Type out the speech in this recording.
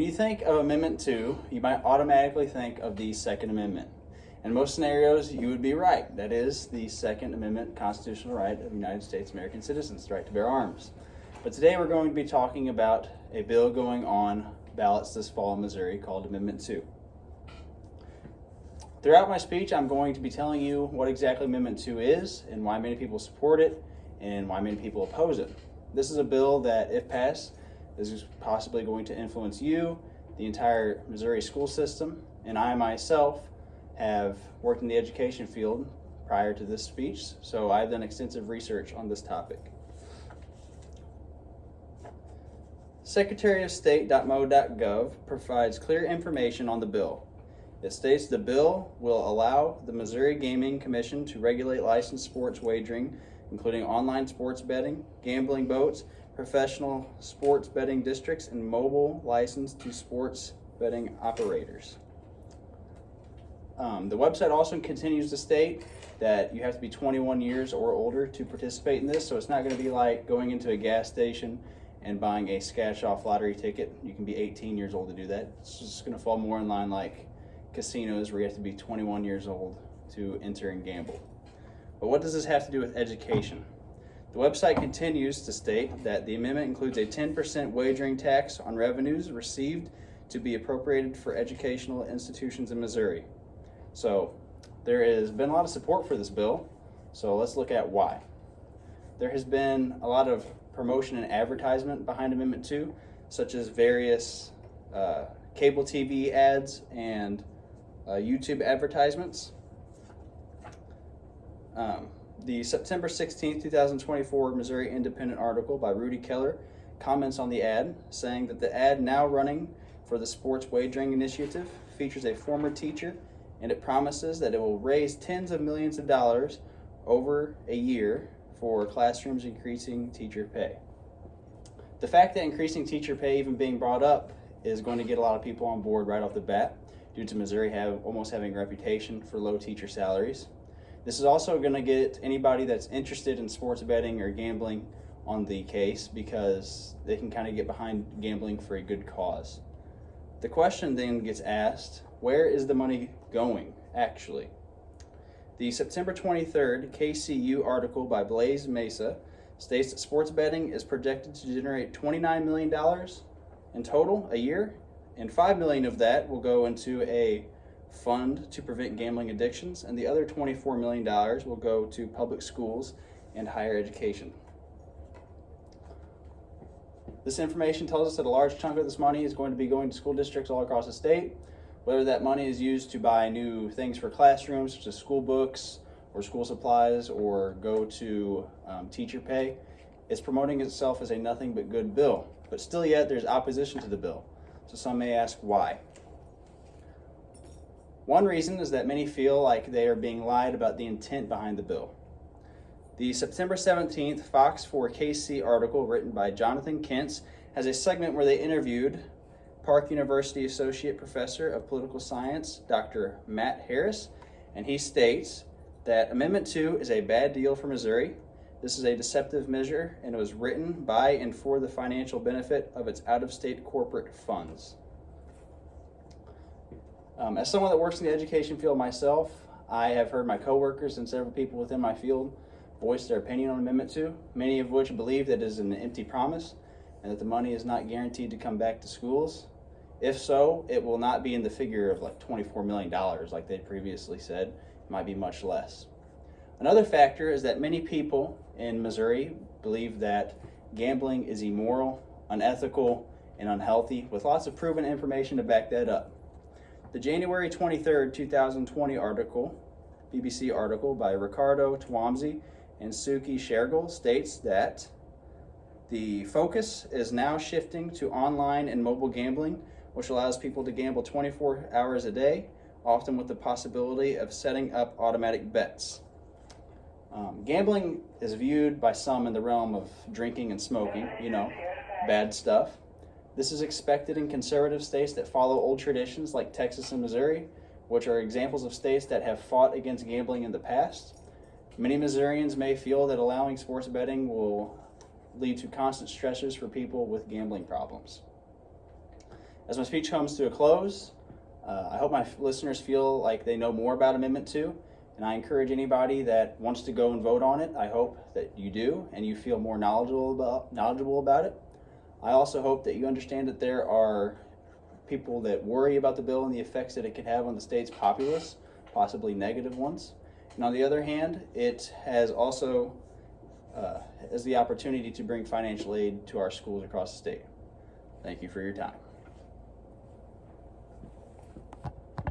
you think of Amendment 2, you might automatically think of the Second Amendment. In most scenarios, you would be right. That is the Second Amendment constitutional right of United States American citizens, the right to bear arms. But today we're going to be talking about a bill going on ballots this fall in Missouri called Amendment 2. Throughout my speech, I'm going to be telling you what exactly Amendment 2 is and why many people support it and why many people oppose it. This is a bill that, if passed, is possibly going to influence you, the entire Missouri school system, and I myself have worked in the education field prior to this speech, so I've done extensive research on this topic. Secretary of State.mo.gov provides clear information on the bill. It states the bill will allow the Missouri Gaming Commission to regulate licensed sports wagering, including online sports betting, gambling boats, professional sports betting districts, and mobile license to sports betting operators. The website also continues to state that you have to be 21 years or older to participate in this, so it's not going to be like going into a gas station and buying a scratch-off lottery ticket. You can be 18 years old to do that. It's just going to fall more in line like casinos where you have to be 21 years old to enter and gamble. But what does this have to do with education? The website continues to state that the amendment includes a 10% wagering tax on revenues received to be appropriated for educational institutions in Missouri. So there has been a lot of support for this bill, so let's look at why. There has been a lot of promotion and advertisement behind Amendment 2, such as various cable TV ads and YouTube advertisements. The September 16, 2024 Missouri Independent article by Rudy Keller comments on the ad, saying that the ad now running for the Sports Wagering Initiative features a former teacher, and it promises that it will raise tens of millions of dollars over a year for classrooms increasing teacher pay. The fact that increasing teacher pay even being brought up is going to get a lot of people on board right off the bat, due to Missouri almost having a reputation for low teacher salaries. This is also going to get anybody that's interested in sports betting or gambling on the case, because they can kind of get behind gambling for a good cause. The question then gets asked, where is the money going, actually? The September 23rd KCU article by Blaze Mesa states that sports betting is projected to generate $29 million in total a year, and $5 million of that will go into a fund to prevent gambling addictions, and the other $24 million will go to public schools and higher education. This information tells us that a large chunk of this money is going to be going to school districts all across the state. Whether that money is used to buy new things for classrooms, such as school books or school supplies, or go to teacher pay, it's promoting itself as a nothing but good bill. But still yet, there's opposition to the bill. So some may ask why. One reason is that many feel like they are being lied about the intent behind the bill. The September 17th Fox 4 KC article written by Jonathan Kentz has a segment where they interviewed Park University Associate Professor of Political Science, Dr. Matt Harris, and he states that Amendment 2 is a bad deal for Missouri. This is a deceptive measure, and it was written by and for the financial benefit of its out-of-state corporate funds. As someone that works in the education field myself, I have heard my coworkers and several people within my field voice their opinion on Amendment 2, many of which believe that it is an empty promise and that the money is not guaranteed to come back to schools. If so, it will not be in the figure of like $24 million like they previously said. It might be much less. Another factor is that many people in Missouri believe that gambling is immoral, unethical, and unhealthy, with lots of proven information to back that up. The January 23rd, 2020 article, BBC article by Ricardo Twomsey and Suki Shergill states that the focus is now shifting to online and mobile gambling, which allows people to gamble 24 hours a day, often with the possibility of setting up automatic bets. Gambling is viewed by some in the realm of drinking and smoking, bad stuff. This is expected in conservative states that follow old traditions like Texas and Missouri, which are examples of states that have fought against gambling in the past. Many Missourians may feel that allowing sports betting will lead to constant stressors for people with gambling problems. As my speech comes to a close, I hope my listeners feel like they know more about Amendment 2, and I encourage anybody that wants to go and vote on it. I hope that you do and you feel more knowledgeable about it. I also hope that you understand that there are people that worry about the bill and the effects that it could have on the state's populace, possibly negative ones. And on the other hand, it has also has the opportunity to bring financial aid to our schools across the state. Thank you for your time.